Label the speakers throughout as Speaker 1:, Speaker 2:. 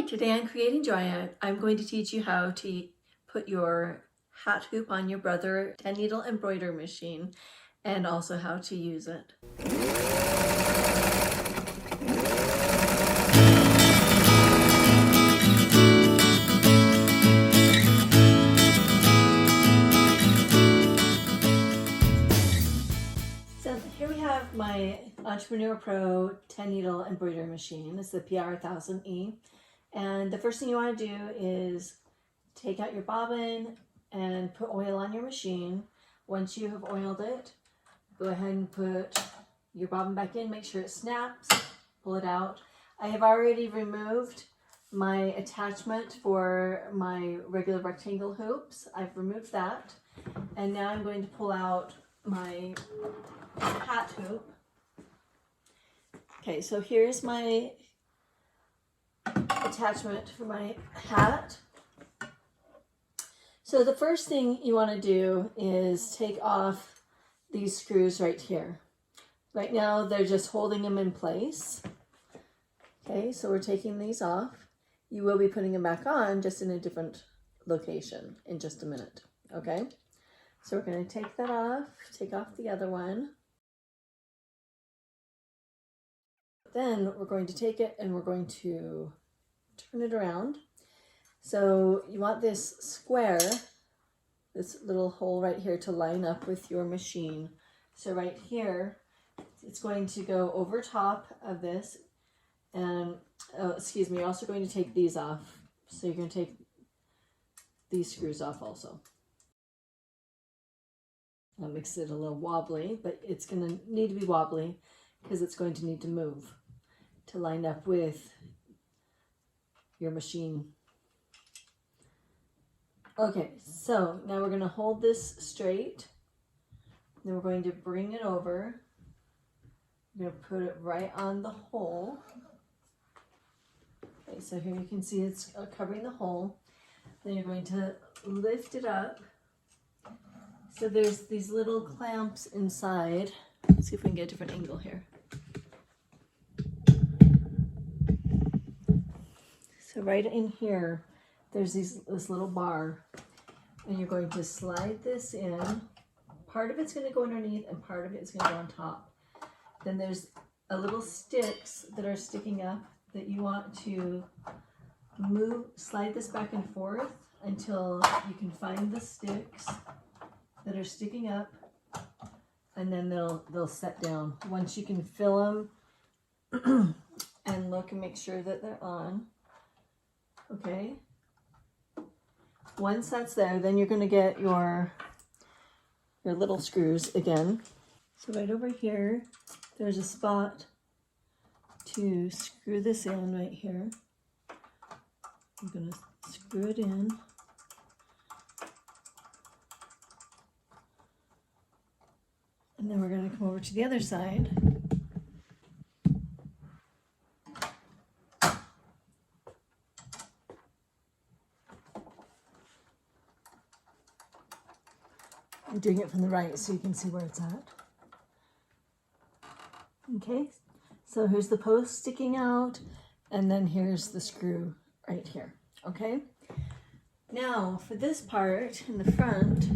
Speaker 1: Hi, today on Creating Joy, I'm going to teach you how to put your hat hoop on your Brother 10 needle embroider machine and also how to use it. So here we have my Entrepreneur Pro 10 needle embroider machine. It's the PR1000E. And the first thing you want to do is take out your bobbin and put oil on your machine. Once you have oiled it, go ahead and put your bobbin back in, make sure it snaps, pull it out. I have already removed my attachment for my regular rectangle hoops. I've removed that. And now I'm going to pull out my hat hoop. Okay, so here's my attachment for my hat. So the first thing you want to do is take off these screws right here. Right now they're just holding them in place. Okay, so we're taking these off. You will be putting them back on, just in a different location in just a minute. Okay, so we're going to take that off, take off the other one. Then we're going to take it and we're going to turn it around. So you want this square, this little hole right here, to line up with your machine. So right here, it's going to go over top of this. And, you're also going to take these off. So you're going to take these screws off also. That makes it a little wobbly, but it's going to need to be wobbly because it's going to need to move to line up with your machine. Okay, so now we're going to hold this straight. Then we're going to bring it over. We're going to put it right on the hole. Okay, so here you can see it's covering the hole. Then you're going to lift it up. So there's these little clamps inside. Let's see if we can get a different angle here. So right in here, there's this little bar, and you're going to slide this in. Part of it's going to go underneath and part of it's going to go on top. Then there's a little sticks that are sticking up that you want to slide this back and forth until you can find the sticks that are sticking up, and then they'll set down. Once you can fill them and look and make sure that they're on. Okay. Once that's there, then you're going to get your little screws again. So right over here, there's a spot to screw this in right here. I'm going to screw it in. And then we're going to come over to the other side. I'm doing it from the right so you can see where it's at. Okay, so here's the post sticking out, and then here's the screw right here. Okay, now for this part in the front,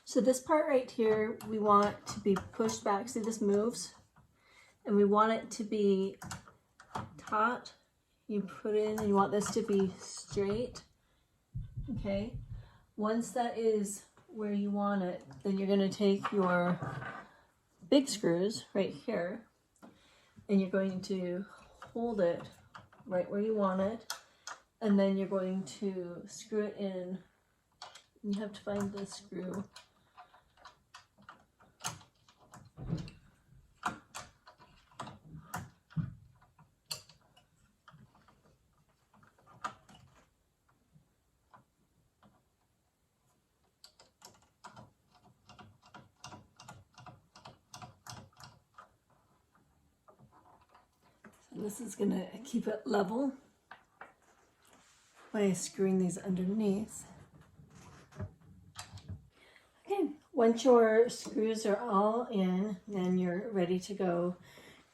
Speaker 1: so this part right here, we want to be pushed back. See, this moves, and we want it to be taut. You put in, and you want this to be straight. Okay. Once that is where you want it, then you're going to take your big screws right here, and you're going to hold it right where you want it, and then you're going to screw it in. You have to find the screw. This is going to keep it level by screwing these underneath. Okay, once your screws are all in, then you're ready to go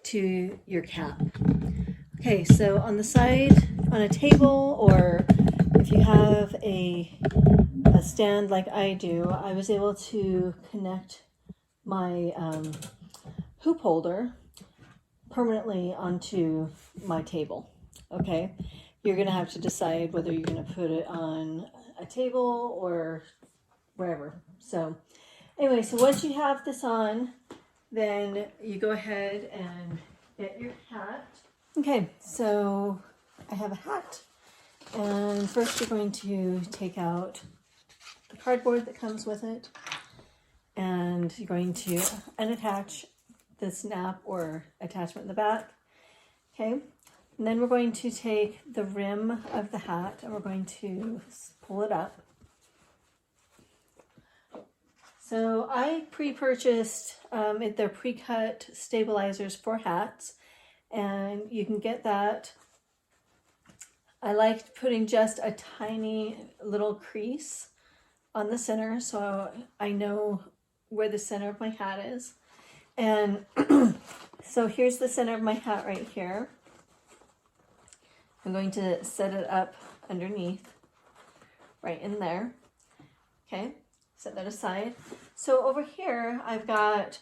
Speaker 1: to your cap. Okay, so on the side, on a table, or if you have a stand like I do, I was able to connect my hoop holder permanently onto my table. Okay, you're gonna have to decide whether you're gonna put it on a table or wherever. So anyway, so once you have this on, then you go ahead and get your hat. Okay, so I have a hat, and first you're going to take out the cardboard that comes with it, and you're going to unattach the snap or attachment in the back. Okay, and then we're going to take the rim of the hat and we're going to pull it up. So I pre-purchased, they're pre-cut stabilizers for hats, and you can get that. I liked putting just a tiny little crease on the center so I know where the center of my hat is. And so here's the center of my hat right here. I'm going to set it up underneath, right in there. Okay, set that aside. So over here, I've got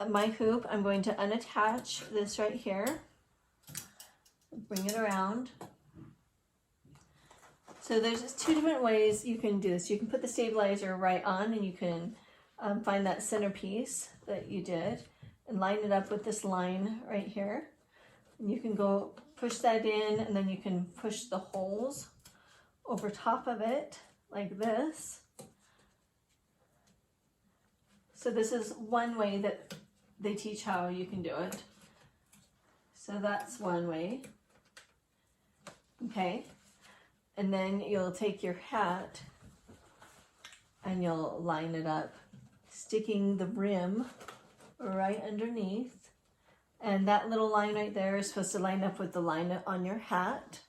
Speaker 1: my hoop. I'm going to unattach this right here. Bring it around. So there's just two different ways you can do this. You can put the stabilizer right on, and you can find that centerpiece that you did and line it up with this line right here. And you can go push that in, and then you can push the holes over top of it like this. So this is one way that they teach how you can do it. So that's one way. Okay. And then you'll take your hat and you'll line it up, sticking the rim right underneath. And that little line right there is supposed to line up with the line on your hat.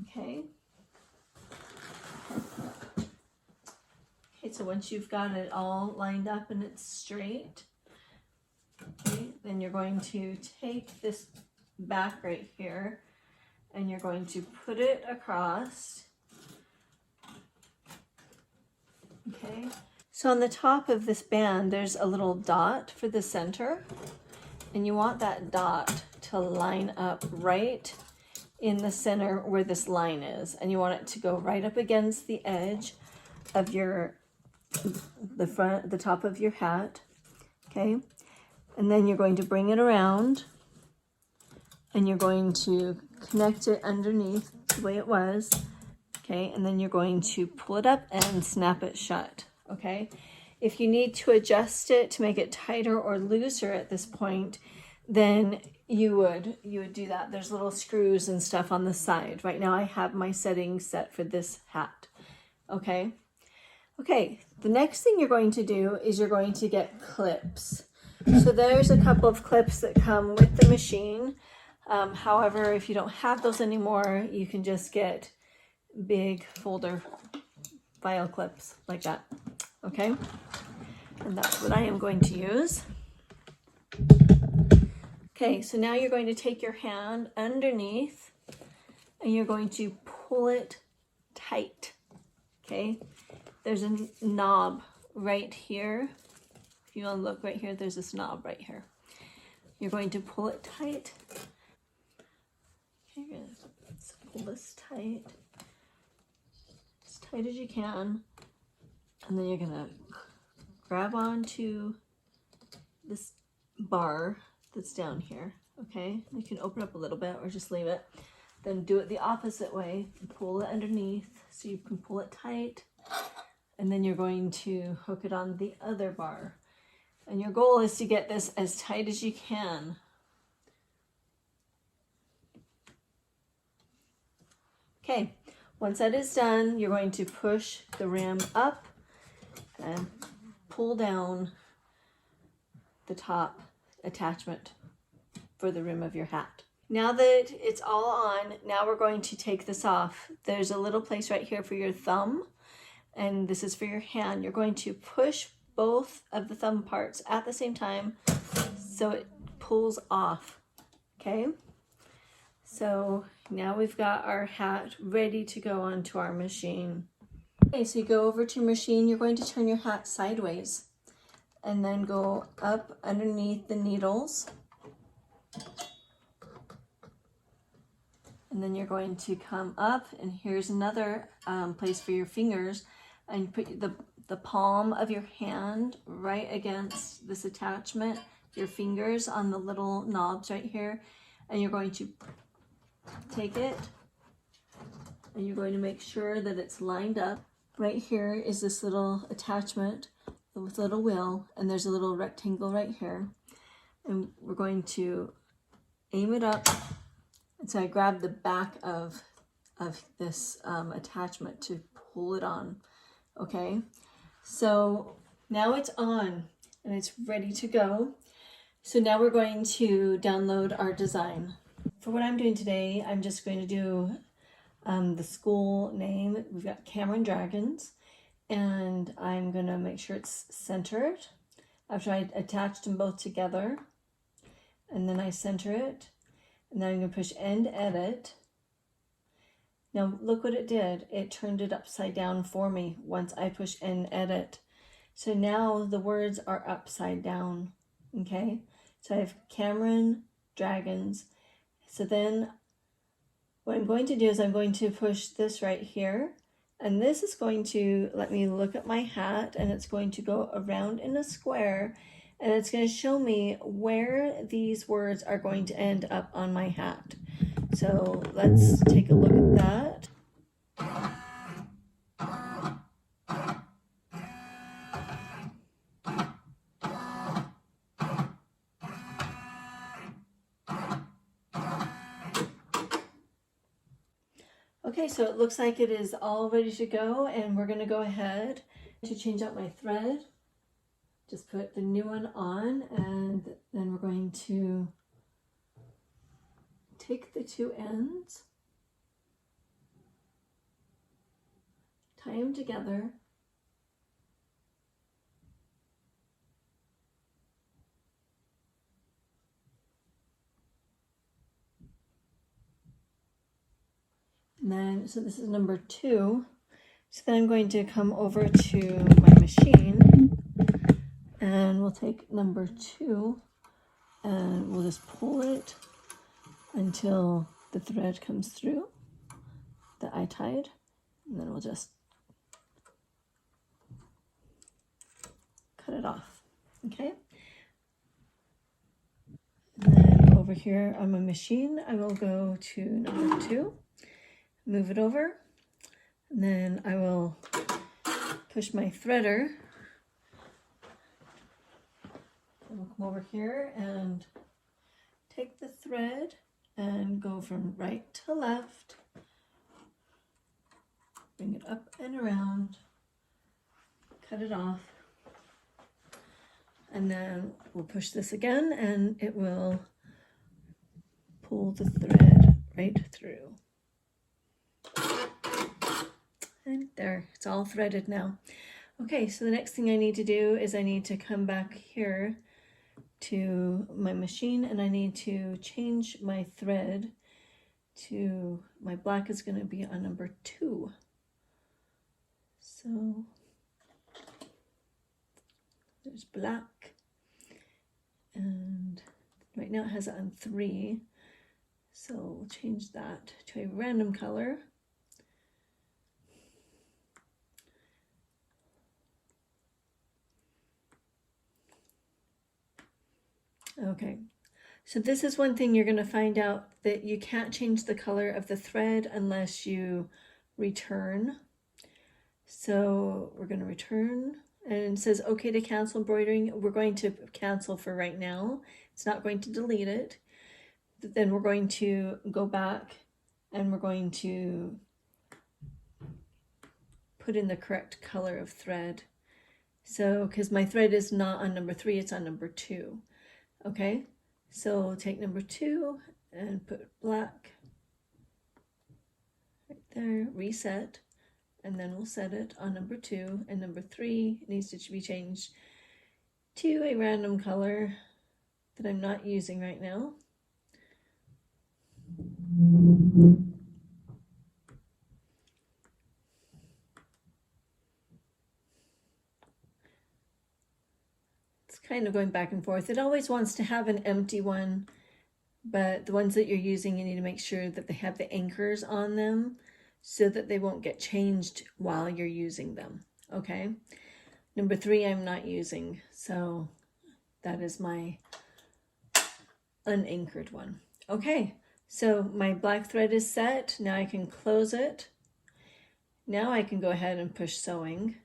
Speaker 1: Okay. Okay, so once you've got it all lined up and it's straight, okay, then you're going to take this back right here and you're going to put it across. Okay. So on the top of this band, there's a little dot for the center, and you want that dot to line up right in the center where this line is, and you want it to go right up against the edge of the top of your hat. Okay. And then you're going to bring it around, and you're going to connect it underneath the way it was. Okay, and then you're going to pull it up and snap it shut. Okay, if you need to adjust it to make it tighter or looser at this point, then you would do that. There's little screws and stuff on the side. Right now I have my settings set for this hat. Okay, the next thing you're going to do is you're going to get clips. So there's a couple of clips that come with the machine. However, if you don't have those anymore, you can just get big folder file clips like that. Okay, and that's what I am going to use. Okay, so now you're going to take your hand underneath and you're going to pull it tight. Okay, there's a knob right here. If you want to look right here, there's this knob right here. You're going to pull it tight. Okay, you're going to pull this tight, as tight as you can. And then you're going to grab onto this bar that's down here. Okay, you can open up a little bit or just leave it. Then do it the opposite way. Pull it underneath so you can pull it tight. And then you're going to hook it on the other bar. And your goal is to get this as tight as you can. Okay, once that is done, you're going to push the rim up and pull down the top attachment for the rim of your hat. Now that it's all on, now we're going to take this off. There's a little place right here for your thumb, and this is for your hand. You're going to push both of the thumb parts at the same time, so it pulls off. Okay, so now we've got our hat ready to go onto our machine. Okay, so you go over to your machine, you're going to turn your hat sideways and then go up underneath the needles. And then you're going to come up, and here's another place for your fingers, and put the palm of your hand right against this attachment, your fingers on the little knobs right here, and you're going to take it and you're going to make sure that it's lined up. Right here is this little attachment with a little wheel, and there's a little rectangle right here, and we're going to aim it up. And so I grab the back of this attachment to pull it on. Okay, so now it's on and it's ready to go. So now we're going to download our design. For what I'm doing today, I'm just going to do the school name. We've got Cameron Dragons, and I'm going to make sure it's centered after I attached them both together, and then I center it, and then I'm going to push end edit. Now look what it did. It turned it upside down for me once I push end edit. So now the words are upside down. Okay, so I have Cameron Dragons. So then what I'm going to do is I'm going to push this right here, and this is going to let me look at my hat, and it's going to go around in a square, and it's going to show me where these words are going to end up on my hat. So let's take a look at that. Okay, so it looks like it is all ready to go, and we're going to go ahead to change out my thread. Just put the new one on, and then we're going to take the two ends, tie them together, and then, so this is number 2. So then I'm going to come over to my machine, and we'll take number 2, and we'll just pull it until the thread comes through that I tied, and then we'll just cut it off. Okay, and then over here on my machine I will go to number 2, move it over, and then I will push my threader, and we'll come over here and take the thread and go from right to left, bring it up and around, cut it off, and then we'll push this again, and it will pull the thread right through. And there, it's all threaded now. Okay, so the next thing I need to do is I need to come back here to my machine, and I need to change my thread to, my black is going to be on number 2. So there's black, and right now it has it on 3, so we'll change that to a random color. Okay, so this is one thing you're going to find out, that you can't change the color of the thread unless you return. So we're going to return, and it says okay to cancel embroidering. We're going to cancel for right now. It's not going to delete it. Then we're going to go back, and we're going to put in the correct color of thread. So because my thread is not on number 3, it's on number 2. Okay, so take number 2 and put black right there, reset, and then we'll set it on number 2, and number 3 needs to be changed to a random color. that I'm not using right now. It's kind of going back and forth. It always wants to have an empty one, but the ones that you're using, you need to make sure that they have the anchors on them so that they won't get changed while you're using them, okay? Number 3, I'm not using, so that is my unanchored one. Okay, so my black thread is set. Now I can close it. Now I can go ahead and push sewing.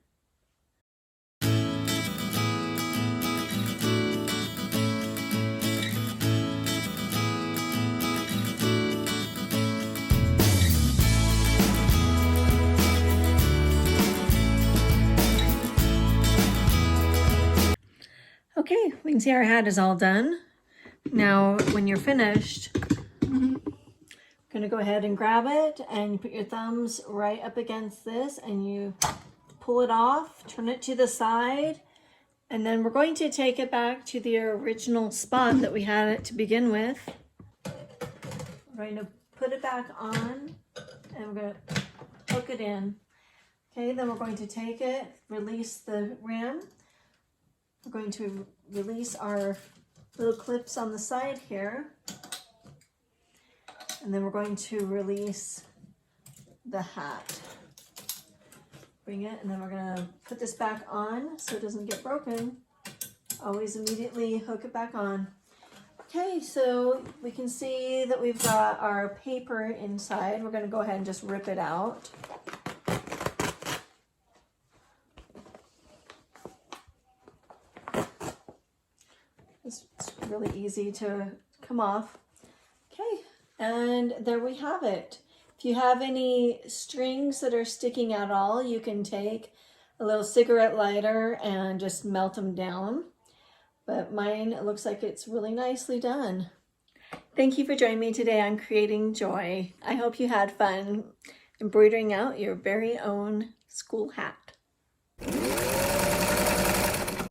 Speaker 1: Okay, we can see our hat is all done. Now, when you're finished, I'm gonna go ahead and grab it, and you put your thumbs right up against this and you pull it off, turn it to the side, and then we're going to take it back to the original spot that we had it to begin with. We're going to put it back on and we're going to hook it in. Okay, then we're going to take it, release the rim. We're going to release our little clips on the side here. And then we're going to release the hat. Bring it, and then we're going to put this back on so it doesn't get broken. Always immediately hook it back on. Okay, so we can see that we've got our paper inside. We're going to go ahead and just rip it out. It's really easy to come off. Okay, and there we have it. If you have any strings that are sticking at all, you can take a little cigarette lighter and just melt them down. But mine, it looks like it's really nicely done. Thank you for joining me today on Creating Joy. I hope you had fun embroidering out your very own school hat.